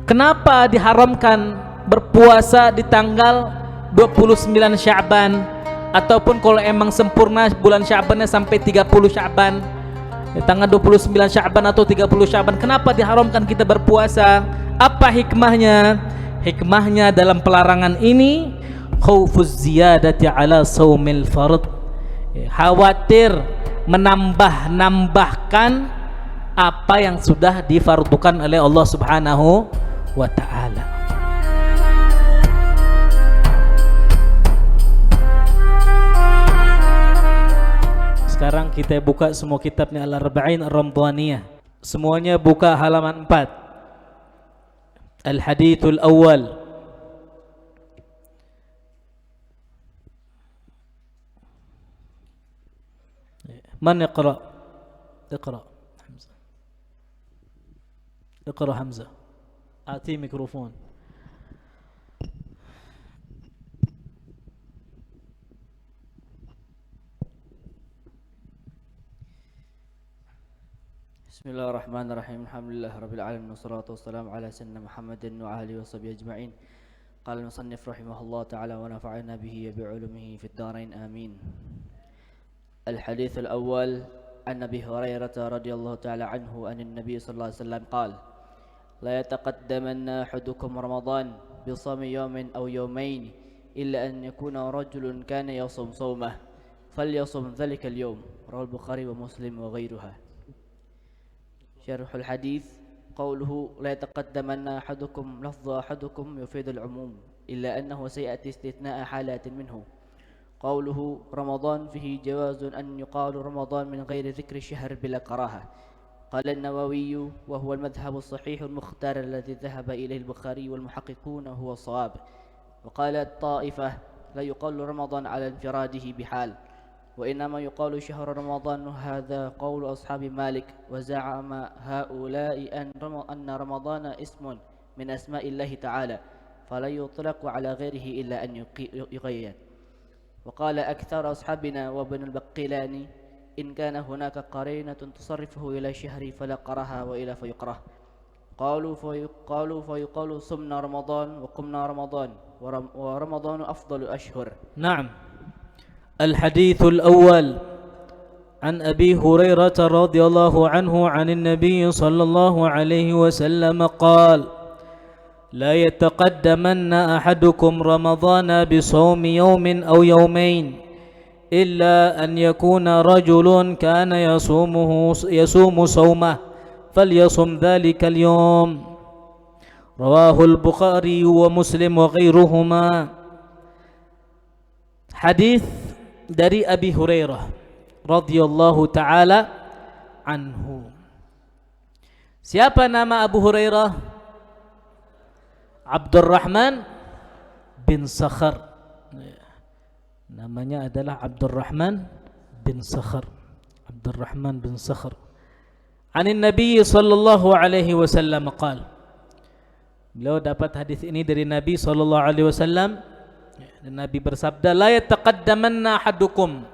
Kenapa diharamkan berpuasa di tanggal 29 Sya'ban, ataupun kalau emang sempurna bulan Sya'bannya sampai 30 Sya'ban, di tanggal 29 Sya'ban atau 30 Sya'ban, kenapa diharamkan kita berpuasa? Apa hikmahnya? Hikmahnya dalam pelarangan ini khaufuz ziyadati ala saumil fard, khawatir menambahkan apa yang sudah difardukan oleh Allah Subhanahu wa ta'ala. Sekarang kita buka semua kitabnya Al-Arba'in Ar-Ramadhaniyah. Semuanya buka halaman 4. Al-Hadithul Awwal. Man iqra? Iqra Hamzah. Iqra Hamzah. Ati mikrofon. Bismillahirrahmanirrahim. Alhamdulillahirabbil alamin wassalatu wassalamu ala sayyidina Muhammadin wa alihi washabihi ajma'in. Qala al-musannif rahimahullah ta'ala wa nafa'ana bihi wa bi'ulumihi fid dharain amin. Al-hadits al-awwal an Abi Hurairah radhiyallahu ta'ala anhu an an-nabiy sallallahu alaihi wasallam qala la yataqaddamanna ahadukum Ramadan bi shawmi yawmin aw yawmayn illa an yakuna rajulun kana yasum sawmah falyasum dhalika al-yawm. Rawal Bukhari wa Muslim wa ghairuha. شرح الحديث قوله لا يتقدمن أحدكم لفظ أحدكم يفيد العموم إلا أنه سيأتي استثناء حالات منه. قوله رمضان فيه جواز أن يقال رمضان من غير ذكر الشهر بلا كراهة. قال النووي وهو المذهب الصحيح المختار الذي ذهب إليه البخاري والمحققون هو الصواب. وقال الطائفة لا يقال رمضان على انفراده بحال، وإنما يقال شهر رمضان. هذا قول أصحاب مالك. وزعم هؤلاء أن رمضان اسم من أسماء الله تعالى فلا يطلق على غيره إلا أن يقيد. وقال أكثر أصحابنا وابن البقلاني إن كان هناك قرينة تصرفه إلى شهر فلا قرها وإلى فيقره. قالوا فيقال صمنا رمضان وقمنا رمضان ورمضان أفضل أشهر. نعم. الحديث الأول عن أبي هريرة رضي الله عنه عن النبي صلى الله عليه وسلم قال لا يتقدمن أحدكم رمضان بصوم يوم أو يومين إلا أن يكون رجل كان يصوم صومه فليصم ذلك اليوم. رواه البخاري ومسلم وغيرهما. Hadis dari Abi Hurairah radhiyallahu taala anhu. Siapa nama Abu Hurairah? Abdurrahman bin Sakhar. Namanya adalah Abdurrahman bin Sakhar. Abdurrahman bin Sakhar. Anin Nabi sallallahu alaihi wasallam qala. Beliau dapat hadis ini dari Nabi sallallahu alaihi wasallam. Dan Nabi bersabda, la yataqaddamanna ahadukum,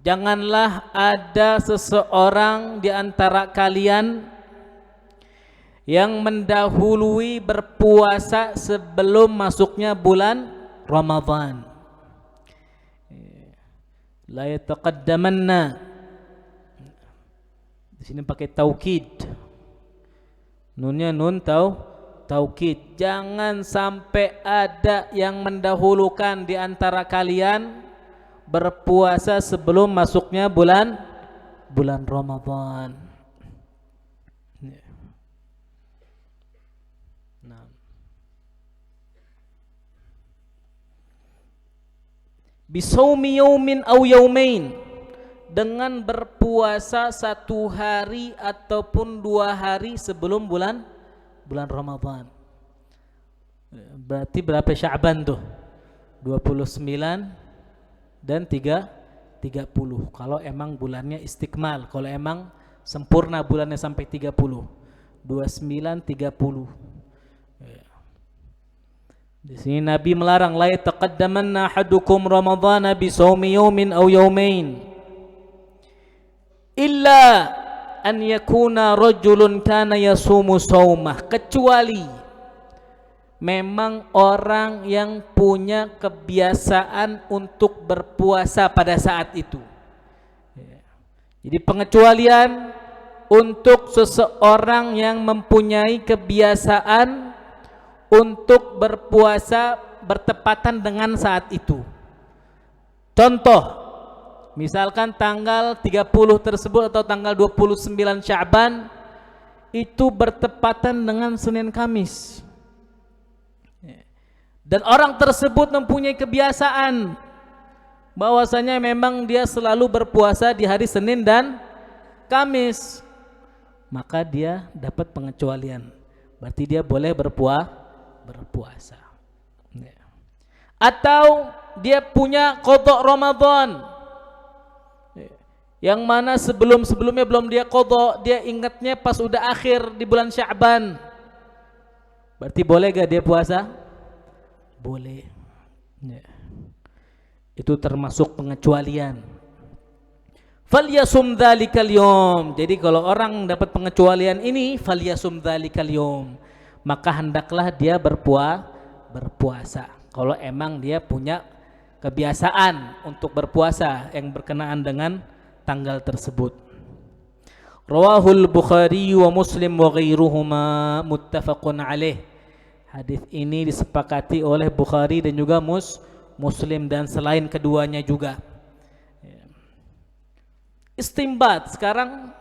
janganlah ada seseorang di antara kalian yang mendahului berpuasa sebelum masuknya bulan Ramadan. La yataqaddamanna, di sini pakai taukid, nunnya nun taukid. Jangan sampai ada yang mendahulukan di antara kalian berpuasa sebelum masuknya bulan Ramadan. Nah. Bisawmi yaumin aw yaumain, dengan berpuasa 1 hari ataupun 2 hari sebelum bulan Ramadan. Berarti berapa Sya'ban tuh? 29 dan 30. Kalau emang bulannya istikmal, kalau emang sempurna bulannya sampai 30. 29 30. Di sini Nabi melarang la yataqaddamanna ahadukum ramadhana bi shaumi yawmin aw yawmain illa an yakuna rajulun kana yasumu saumah, kecuali memang orang yang punya kebiasaan untuk berpuasa pada saat itu. Jadi pengecualian untuk seseorang yang mempunyai kebiasaan untuk berpuasa bertepatan dengan saat itu. Contoh, misalkan tanggal 30 tersebut atau tanggal 29 Sya'ban itu bertepatan dengan Senin Kamis. Dan orang tersebut mempunyai kebiasaan bahwasanya memang dia selalu berpuasa di hari Senin dan Kamis, maka dia dapat pengecualian. Berarti dia boleh berpuasa. Atau dia punya qadha Ramadan, yang mana sebelumnya belum dia qadha, dia ingatnya pas udah akhir di bulan Sya'ban. Berarti boleh gak dia puasa? Boleh. Itu termasuk pengecualian. Falyasum dzalikal yaum. Jadi kalau orang dapat pengecualian ini, falyasum dzalikal yaum, maka hendaklah dia berpuasa. Kalau emang dia punya kebiasaan untuk berpuasa yang berkenaan dengan tanggal tersebut. Rawahul Bukhari wa Muslim wa ghairuhuma muttafaqun alaih. Hadis ini disepakati oleh Bukhari dan juga Muslim dan selain keduanya juga. Istimbat, sekarang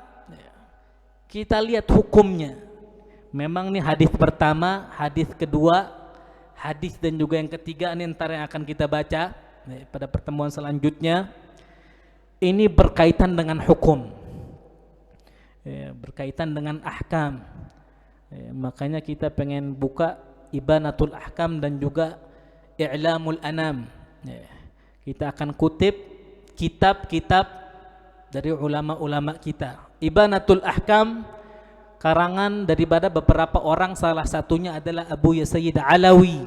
kita lihat hukumnya. Memang nih hadis pertama, hadis kedua, hadis dan juga yang ketiga ini antara yang akan kita baca pada pertemuan selanjutnya. Ini berkaitan dengan hukum, berkaitan dengan ahkam. Makanya kita pengen buka Ibanatul Ahkam dan juga I'lamul Anam. Kita akan kutip kitab-kitab dari ulama-ulama kita. Ibanatul Ahkam karangan daripada beberapa orang, salah satunya adalah Abu Sayyid Alawi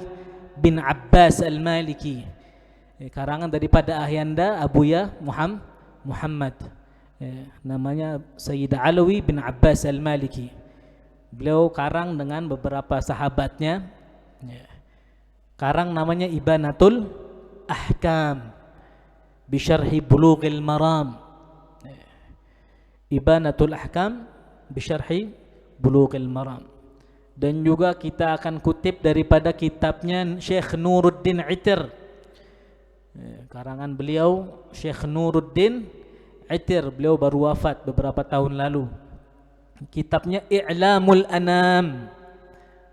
bin Abbas Al-Maliki. Karangan daripada ahyanda Abu Muhammad. Namanya Sayyid Alawi bin Abbas Al-Maliki. Beliau karang dengan beberapa sahabatnya. Karang namanya Ibanatul Ahkam bi Syarhi Bulughil Maram. Ibanatul Ahkam bi Syarhi Bulughil Maram. Dan juga kita akan kutip daripada kitabnya Syekh Nuruddin Itir. Karangan beliau Syekh Nuruddin Itir, beliau baru wafat beberapa tahun lalu. Kitabnya I'lamul Anam,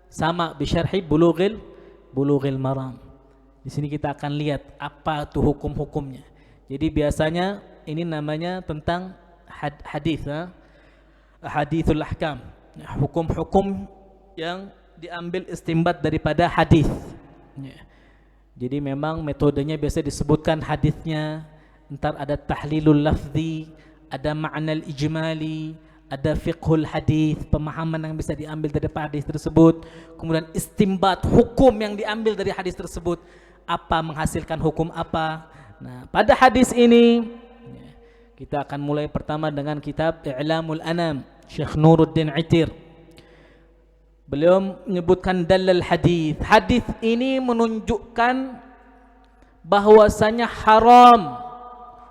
sama bi Syarhi Bulughil Maram. Di sini kita akan lihat apa tuh hukum-hukumnya. Jadi biasanya ini namanya tentang hadis, hadithul ahkam, hukum-hukum yang diambil istimbat daripada hadis. Jadi memang metodenya biasa disebutkan hadisnya, entar ada tahlilul lafzi, ada ma'nal ijmali, ada fiqhul hadis, pemahaman yang bisa diambil dari hadis tersebut, kemudian istimbat hukum yang diambil dari hadis tersebut, apa menghasilkan hukum apa. Nah, pada hadis ini kita akan mulai pertama dengan kitab I'lamul Anam Syekh Nuruddin Itir. Beliau menyebutkan dalal hadis. Hadis ini menunjukkan bahwasanya haram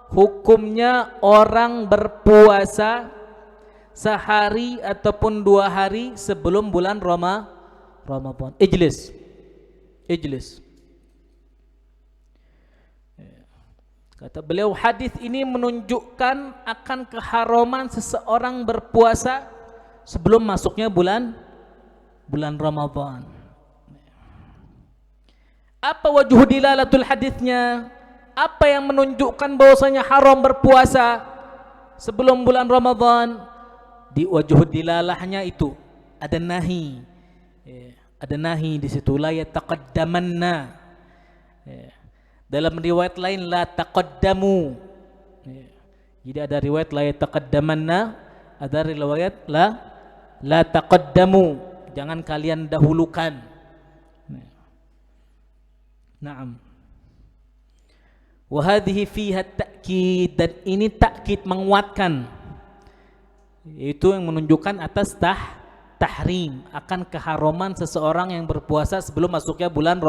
hukumnya orang berpuasa sehari ataupun 2 hari sebelum bulan Ramadan. Ijlis. Kata beliau, hadis ini menunjukkan akan keharaman seseorang berpuasa sebelum masuknya bulan Ramadan. Apa wajhu dilalatul hadisnya? Apa yang menunjukkan bahwasanya haram berpuasa sebelum bulan Ramadan? Di wajhu dilalahnya itu ada nahi. Ada nahi di situ, la yataqaddamanna. Dalam riwayat lain la taqaddamu. Jadi ada riwayat la yataqaddamanna, ada riwayat la taqaddamu. Jangan kalian dahulukan. Naam. Wa hadhihi fiha ta'kid, dan ini takkid, menguatkan. Itu yang menunjukkan atas tahrim, akan keharuman seseorang yang berpuasa sebelum masuknya bulan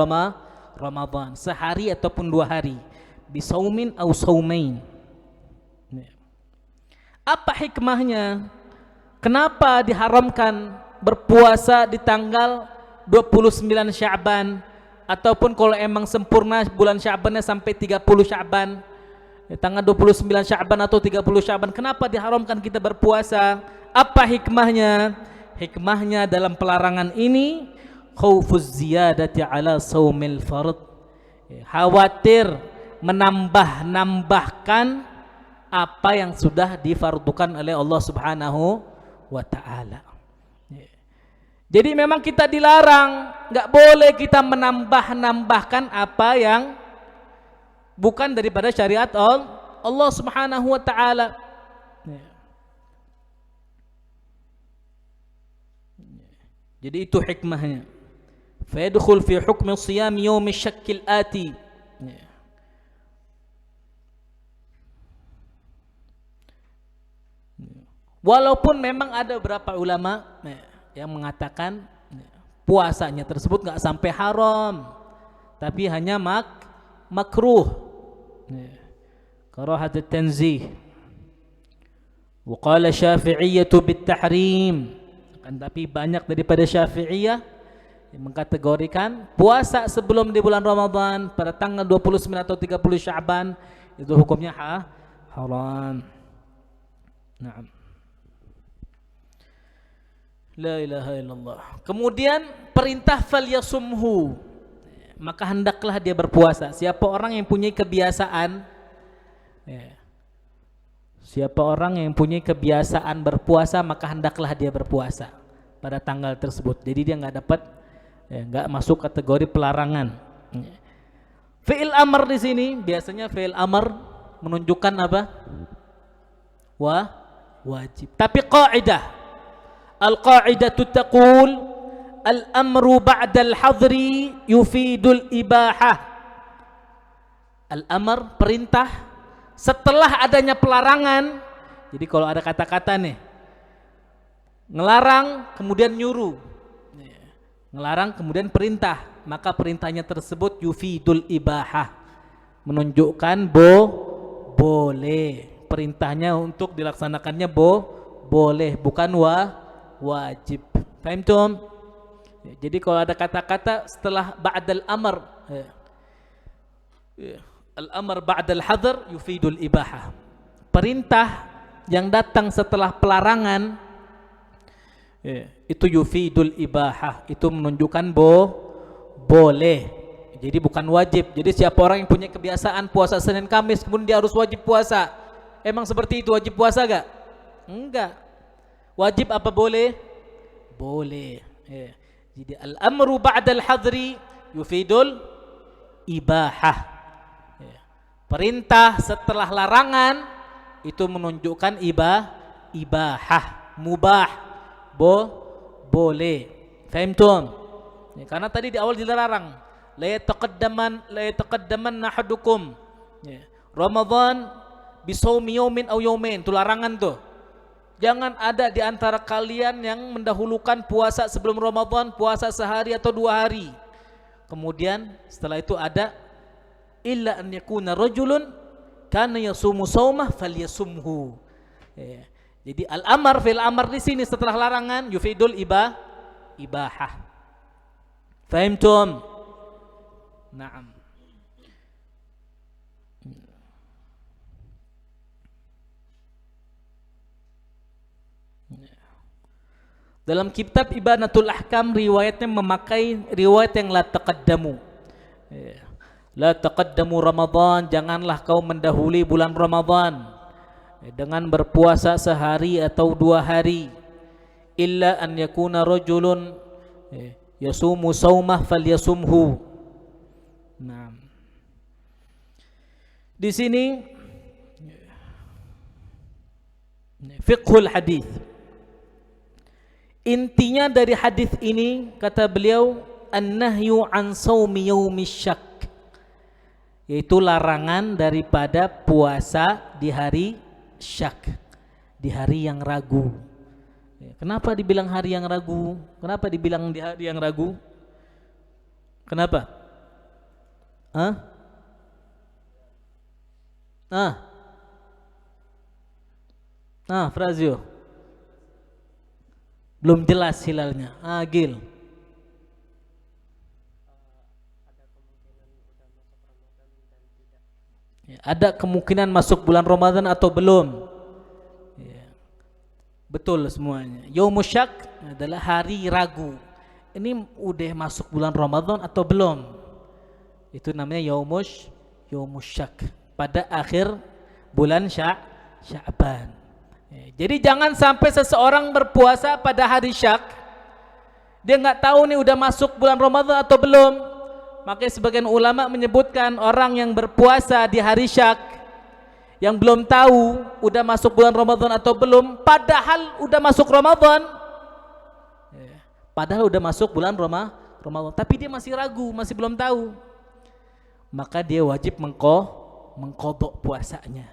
Ramadan, sehari ataupun 2 hari, bisaumin au saumain. Apa hikmahnya? Kenapa diharamkan berpuasa di tanggal 29 Sya'ban, ataupun kalau emang sempurna bulan Sya'bannya sampai 30 Sya'ban, tanggal 29 Sya'ban atau 30 Sya'ban, kenapa diharamkan kita berpuasa? Apa hikmahnya? Hikmahnya dalam pelarangan ini khaufuz ziyadati ala saumil fard, khawatir menambahkan apa yang sudah difardukan oleh Allah Subhanahu wa ta'ala. Jadi memang kita dilarang, nggak boleh kita menambahkan apa yang bukan daripada syariat Allah Subhanahu wa ta'ala. Jadi itu hikmahnya. Fayadkhul fi hukmi siyam yawm asy-syakkil ati. Walaupun memang ada beberapa ulama yang mengatakan puasanya tersebut nggak sampai haram, tapi hanya makruh, karahat tanzih. Wa qala Syafi'iyyah bit tahrim, tapi banyak daripada Syafi'iyah yang mengkategorikan puasa sebelum di bulan Ramadan pada tanggal 29 atau 30 Sya'ban itu hukumnya haram. Naam. La ilaha illallah. Kemudian perintah falyasumhu, maka hendaklah dia berpuasa. Siapa orang yang punya kebiasaan, siapa orang yang punya kebiasaan berpuasa, maka hendaklah dia berpuasa pada tanggal tersebut. Jadi dia nggak dapat, nggak masuk kategori pelarangan. Fi'il amr di sini biasanya fi'il amr menunjukkan apa? Wajib. Tapi qaidah, al-qa'idatu taqul al-amru ba'da al-hadri yufidul ibahah. Al-amr, perintah, setelah adanya pelarangan. Jadi kalau ada kata-kata nih, ngelarang kemudian nyuruh, ngelarang kemudian perintah, maka perintahnya tersebut yufidul ibahah, menunjukkan boleh. Perintahnya untuk dilaksanakannya boleh, bukan wajib. Paham tuh? Jadi kalau ada kata-kata setelah ba'dal amr, al-amr ba'dal hadr yufidul ibahah. Perintah yang datang setelah pelarangan itu yufidul ibahah, itu menunjukkan boleh. Jadi bukan wajib. Jadi siapa orang yang punya kebiasaan puasa Senin Kamis kemudian dia harus wajib puasa, emang seperti itu wajib puasa gak? Enggak. Wajib apa boleh? Boleh. Jadi al-amru ba'dal hadri yufidul ibahah. Perintah setelah larangan itu menunjukkan ibahah, mubah, boleh. Faham tuh? Karena tadi di awal dilarang, la yataqaddaman ahadukum Ramadan bisawmi yawmin aw yawmain, itu larangan tuh. Jangan ada di antara kalian yang mendahulukan puasa sebelum Ramadan, puasa sehari atau 2 hari. Kemudian setelah itu ada illa an yakuna rajulun kana yasumu saumah falyasumhu. Jadi al-amr fil amr di sini setelah larangan yufidul ibahah. Fahimtum? Naam. Dalam kitab Ibanatul Ahkam riwayatnya memakai riwayat yang la taqaddamu. La taqaddamu Ramadan, janganlah kau mendahului bulan Ramadan dengan berpuasa sehari atau 2 hari. Illa an yakuna rajulun yasumu saumah falyasumhu. Nah, di sini fiqhul hadis. Intinya dari hadis ini kata beliau an-nahyu an saumi yaumish syak, yaitu larangan daripada puasa di hari syak, di hari yang ragu. Kenapa dibilang hari yang ragu? Kenapa dibilang di hari yang ragu? Kenapa? Hah? Frazio. Belum jelas hilalnya. Gil. Ada kemungkinan masuk bulan Ramadan atau belum? Betul semuanya. Yaumus syak adalah hari ragu. Ini udah masuk bulan Ramadan atau belum? Itu namanya yaumus syak. Pada akhir bulan Sya'ban. Jadi jangan sampai seseorang berpuasa pada hari syak, dia nggak tahu nih udah masuk bulan Ramadan atau belum. Makanya sebagian ulama menyebutkan orang yang berpuasa di hari syak yang belum tahu udah masuk bulan Ramadan atau belum, padahal udah masuk Ramadan, padahal udah masuk bulan Ramadan, tapi dia masih ragu, masih belum tahu, maka dia wajib mengqadha puasanya.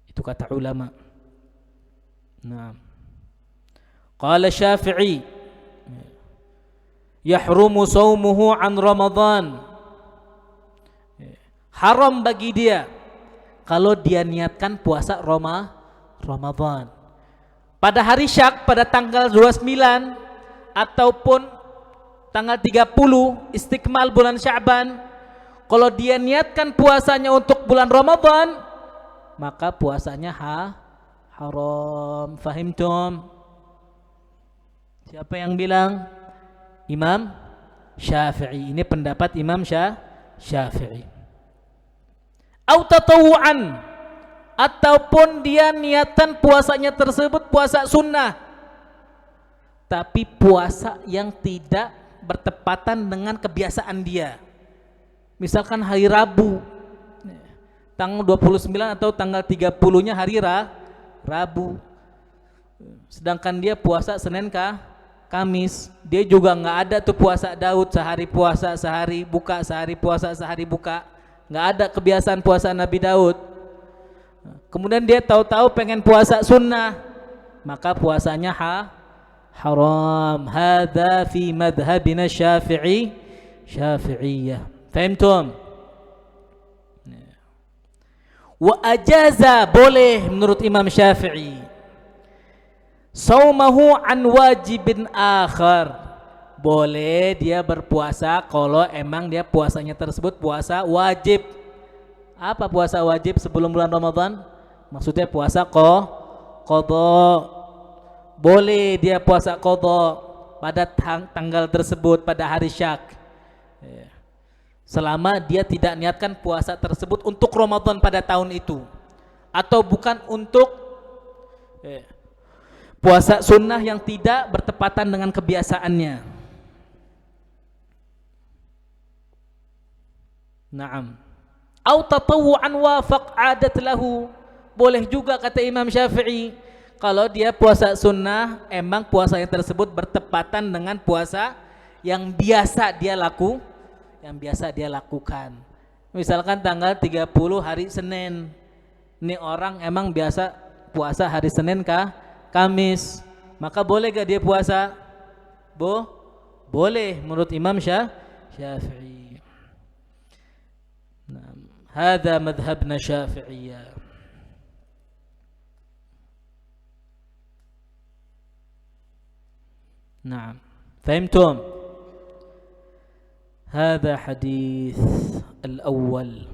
Itu kata ulama. Nah, qala Syafi'i yahrumu shaumuhu an Ramadan, haram bagi dia kalau dia niatkan puasa Ramadan pada hari syak, pada tanggal 29 ataupun tanggal 30 istikmal bulan Sya'ban. Kalau dia niatkan puasanya untuk bulan Ramadan, maka puasanya haram. Fahimtum? Siapa yang bilang? Imam Syafi'i. Ini pendapat Imam Syafi'i. Au tatawu'an, ataupun dia niatan puasanya tersebut puasa sunnah, tapi puasa yang tidak bertepatan dengan kebiasaan dia. Misalkan hari Rabu tanggal 29 atau tanggal 30-nya hari Rabu, sedangkan dia puasa Senin Kamis, dia juga nggak ada tuh puasa Daud, sehari puasa sehari buka, sehari puasa sehari buka, nggak ada kebiasaan puasa Nabi Daud. Kemudian dia tahu-tahu pengen puasa sunnah, maka puasanya haram. Hadza fi madhhabina Syafi'iyah. Fahimtum? Wa ajaza, boleh menurut Imam Syafi'i, saumahu an wajibin akhar, boleh dia berpuasa kalau emang dia puasanya tersebut puasa wajib. Apa puasa wajib sebelum bulan Ramadan? Maksudnya puasa qadha. Boleh dia puasa qadha pada tanggal tersebut, pada hari syak, selama dia tidak niatkan puasa tersebut untuk Ramadan pada tahun itu, atau bukan untuk puasa sunnah yang tidak bertepatan dengan kebiasaannya. Naam. Au tatawu'an wafaq adat lahu, boleh juga kata Imam Syafi'i kalau dia puasa sunnah emang puasanya tersebut bertepatan dengan puasa yang biasa dia lakukan. Misalkan tanggal 30 hari Senin, ini orang emang biasa puasa hari Senin Kamis, maka boleh gak dia puasa? Boleh menurut Imam Syafi'i. Hadza madhhabna Syafi'iyah. Naam. Fahimtum? Hadza hadits al-awwal.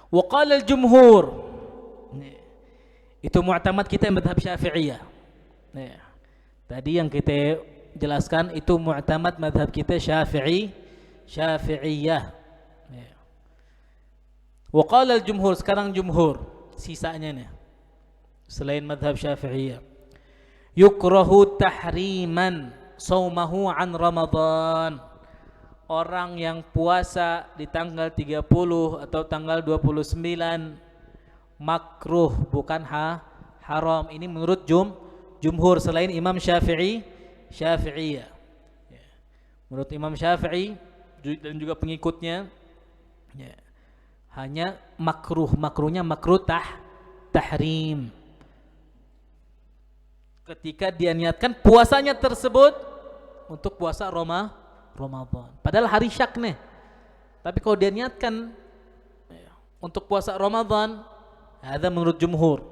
Wa qala al-jumhur, itu mu'tamad kita madhab Syafi'iyah. Tadi yang kita jelaskan itu mu'tamad madhab kita Syafi'iyah. Wa qala al-jumhur, sekarang jumhur sisanya nih selain madhab Syafi'iyah, yukrahu tahriman saumahu an Ramadan, orang yang puasa di tanggal 30 atau tanggal 29 makruh, bukan haram. Ini menurut jumhur selain Imam Syafi'iyah. Menurut Imam Syafi'i dan juga pengikutnya, ya, hanya makruhnya makruh tahrim. Ketika dia niatkan puasanya tersebut untuk puasa Ramadan. Padahal hari syak nih. Tapi kalau dia niatkan untuk puasa Ramadan, ada menurut jumhur,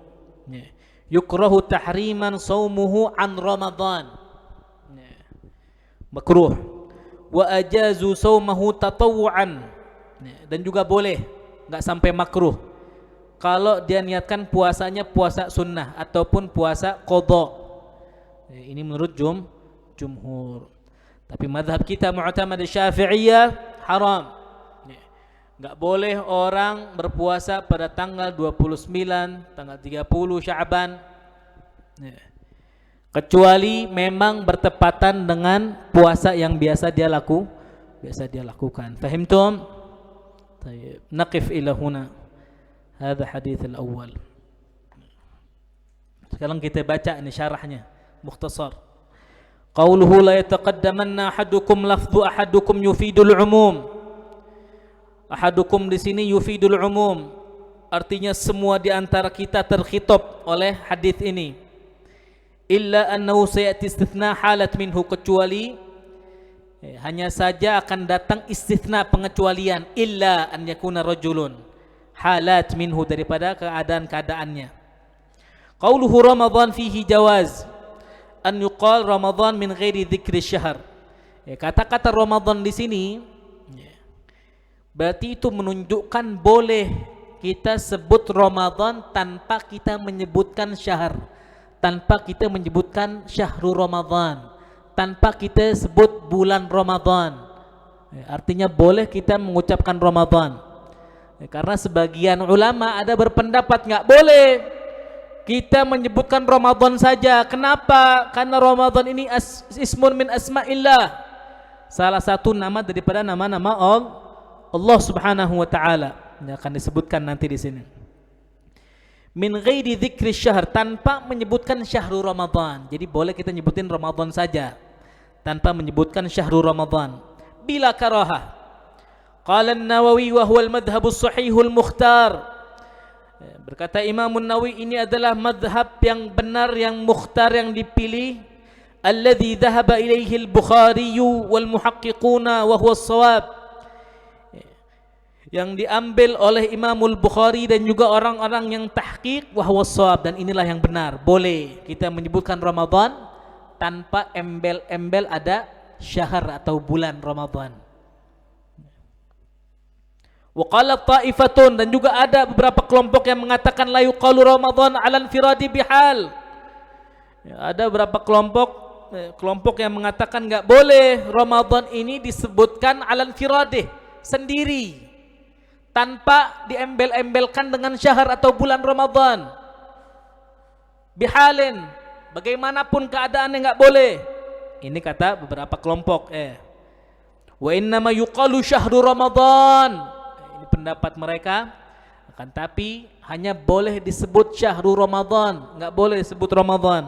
yukrahu tahriman saumuhu an Ramadan. Makruh. Wa ajazu saumahu tatawuan. Dan juga boleh, enggak sampai makruh, kalau dia niatkan puasanya puasa sunnah ataupun puasa qadha. Ini menurut jumhur. Tapi mazhab kita mu'tamad Syafi'iyah haram. Enggak boleh orang berpuasa pada tanggal 29, tanggal 30 Sya'ban, kecuali memang bertepatan dengan puasa yang biasa dia lakukan. Fahimtum? Tayyib. Naqif ila huna. Hadha hadits al-awwal. Sekarang kita baca ini syarahnya, mukhtasar. Qauluhu la yataqaddamanna ahadukum lafdhu ahadukum yufidul umum. Ahadukum di sini yufidul umum, artinya semua di antara kita terkhitab oleh hadis ini. Illa annahu sayati istithna halat minhu, kecuali hanya saja akan datang istithna, pengecualian. Illa an yakuna rajulun, halat minhu, daripada keadaan-keadaannya. Qauluhu Ramadan fihi jawaz an yuqal Ramadan min ghairi dzikri syahr. Kata-kata Ramadan di sini berarti itu menunjukkan boleh kita sebut Ramadan tanpa kita menyebutkan syahr, tanpa kita menyebutkan syahrul Ramadan, tanpa kita sebut bulan Ramadan. Artinya boleh kita mengucapkan Ramadan. Karena sebagian ulama ada berpendapat enggak boleh kita menyebutkan Ramadan saja. Kenapa? Karena Ramadan ini ismun min asma'illah, salah satu nama daripada nama-nama Allah Subhanahu wa taala, yang akan disebutkan nanti di sini. Min ghairi dzikri syahr, tanpa menyebutkan syahrul Ramadan. Jadi boleh kita nyebutin Ramadan saja tanpa menyebutkan syahrul Ramadan bila karahah. Qala an-Nawawi wa huwa al-madhhab as-sahihul mukhtar. Berkata Imam An-Nawawi, ini adalah madhab yang benar, yang mukhtar, yang dipilih. Alladhi dhahaba ilaihi al-Bukhari wal muhaqqiquna wa huwa as-shawab, yang diambil oleh Imamul Bukhari dan juga orang-orang yang tahqiq, wa huwa as-shawab, dan inilah yang benar. Boleh kita menyebutkan Ramadan tanpa embel-embel ada syahr atau bulan Ramadan. Wa qala ta'ifatun, dan juga ada beberapa kelompok yang mengatakan la yuqalu Ramadan 'ala infiradi bihal. Ada beberapa kelompok yang mengatakan enggak boleh Ramadan ini disebutkan 'ala infiradi, sendiri, tanpa diembel-embelkan dengan syahr atau bulan Ramadan. Bihalin, bagaimanapun keadaannya enggak boleh. Ini kata beberapa kelompok. Wa innama yuqalu syahru Ramadan, ini pendapat mereka. Akan tapi hanya boleh disebut syahru Ramadan, enggak boleh disebut Ramadan.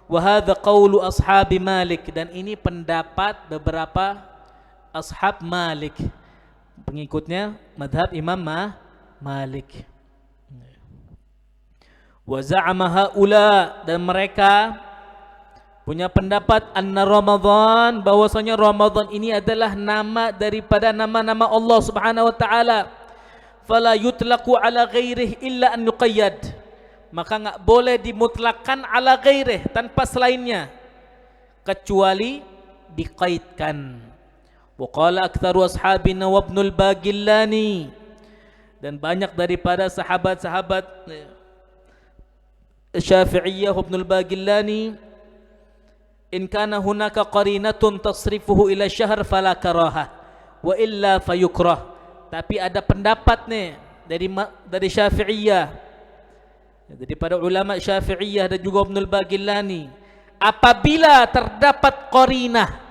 Wa hadza qaulu ashabi Malik, dan ini pendapat beberapa ashab Malik, pengikutnya madhab Imam Malik. Wa za'ama haula, dan mereka punya pendapat anna Ramadan, bahwasanya Ramadan ini adalah nama daripada nama-nama Allah Subhanahu wa taala. Fala yutlaqu ala ghairihi illa an yuqayyad, maka enggak boleh dimutlakkan ala ghairihi, tanpa selainnya, kecuali diqaidkan. Wa qala aktsaru ashabina wa ibnul Bagillani, dan banyak daripada sahabat-sahabat Syafi'iyah ibnul Bagillani, in kana hunaka qarinatun tasrifuhu ila syahr fala karaha wa illa fayukrah. Tapi ada pendapat nih dari Syafi'iyah, daripada ulama Syafi'iyah dan juga ibnul Bagillani, apabila terdapat qarinah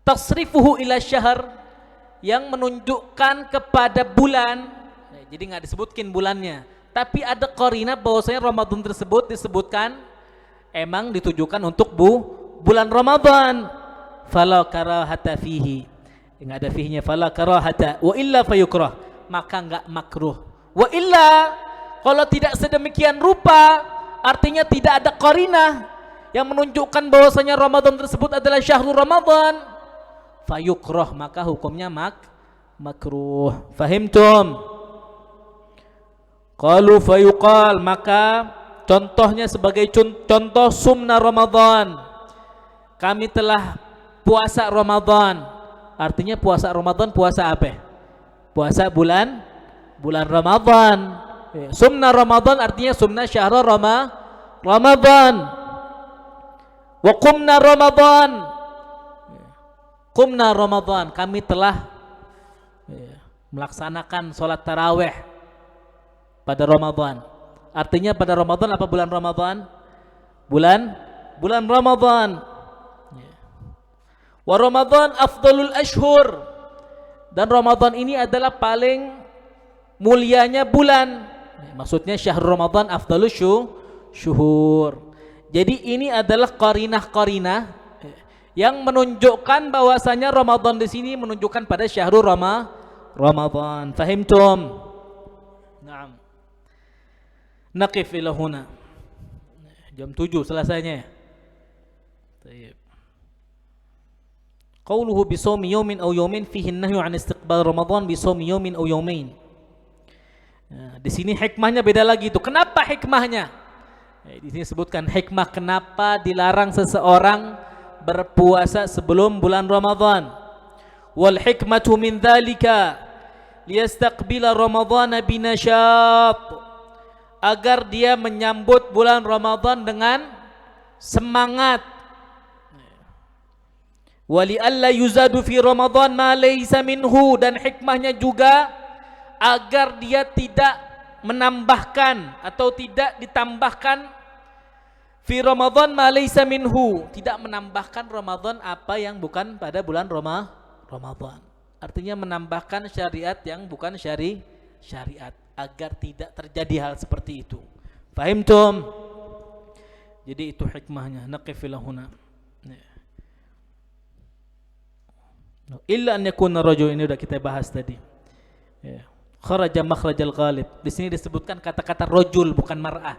tasrifuhu ila syahr, yang menunjukkan kepada bulan, jadi enggak disebutkin bulannya, tapi ada qarinah bahwasanya Ramadan tersebut disebutkan emang ditujukan untuk bulan Ramadan. fala karahata fihi. Enggak ada fihinya, fala karahata wa illa fayukrah, maka enggak makruh. Wa illa, kalau tidak sedemikian rupa, artinya tidak ada qarinah yang menunjukkan bahwasanya Ramadan tersebut adalah syahrul Ramadan, fayukrah, maka hukumnya makruh. Fahimtum? Qalu fayuqal, maka contohnya sebagai contoh sumna Ramadan, kami telah puasa Ramadan. Artinya puasa Ramadan, puasa apa? Puasa bulan Ramadan. Sumna Ramadan artinya sumna syahrul Ramadan. Wa qumna Ramadan. Qumna Ramadan, kami telah melaksanakan sholat tarawih pada Ramadan. Artinya pada Ramadan apa bulan Ramadan? Bulan Ramadan. Wa Ramadan afdalul ashhur, dan Ramadan ini adalah paling mulianya bulan. Maksudnya syahrul Ramadan afdalus syuhur. Jadi ini adalah qarinah yang menunjukkan bahwasanya Ramadan di sini menunjukkan pada syahrul Ramadan. Fahimtum? Naam. Naqif ila huna. Jam 7 selesainya. Baik. Qauluhu bisawmi yawmin aw yawmin fihi an-nahyu 'an istiqbal Ramadan bisawmi yawmin aw yawmain. Di sini hikmahnya beda lagi itu. Kenapa hikmahnya? Di sini sebutkan hikmah kenapa dilarang seseorang berpuasa sebelum bulan Ramadan. Wal hikmatu min dzalika liyastaqbila Ramadan binashat, agar dia menyambut bulan Ramadan dengan semangat. Wali alla yuzadu fi Ramadan ma laysa minhu, dan hikmahnya juga agar dia tidak menambahkan atau tidak ditambahkan fi Ramadan ma laysa minhu, tidak menambahkan Ramadan apa yang bukan pada bulan Ramadan. Artinya menambahkan syariat yang bukan syariat, agar tidak terjadi hal seperti itu. Fahimtum? Jadi itu hikmahnya. Naqif lahuna. Illa an yakuna rajul, ini sudah kita bahas tadi. Kharaja makhrajal ghalib. Di sini disebutkan kata-kata rajul bukan mar'ah.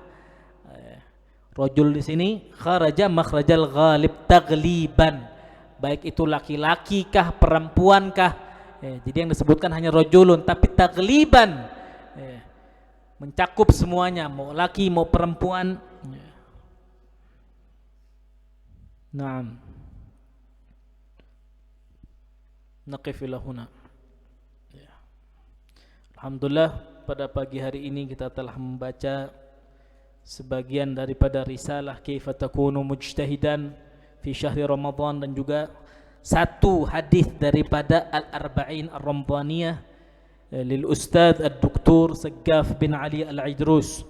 Rajul di sini kharaja makhrajal ghalib tagliban. Baik itu laki-laki kah, perempuan kah. Jadi yang disebutkan hanya rajulun, tapi tagliban. Mencakup semuanya, mau laki mau perempuan. Naam. Naqif ila huna. Alhamdulillah, pada pagi hari ini kita telah membaca sebagian daripada risalah Kaifa Takunu Mujtahidan fi Syahri Ramadan, dan juga satu hadis daripada Al-Arba'in Ar-Ramdaniyah lil Ustadz Ad-Doktor Saggaf bin Ali Al-Idrus,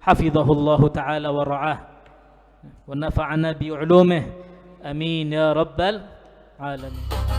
hafizahullahu ta'ala wa ra'ah wa nafa'ana bi ulumih, amin ya rabbal alamin.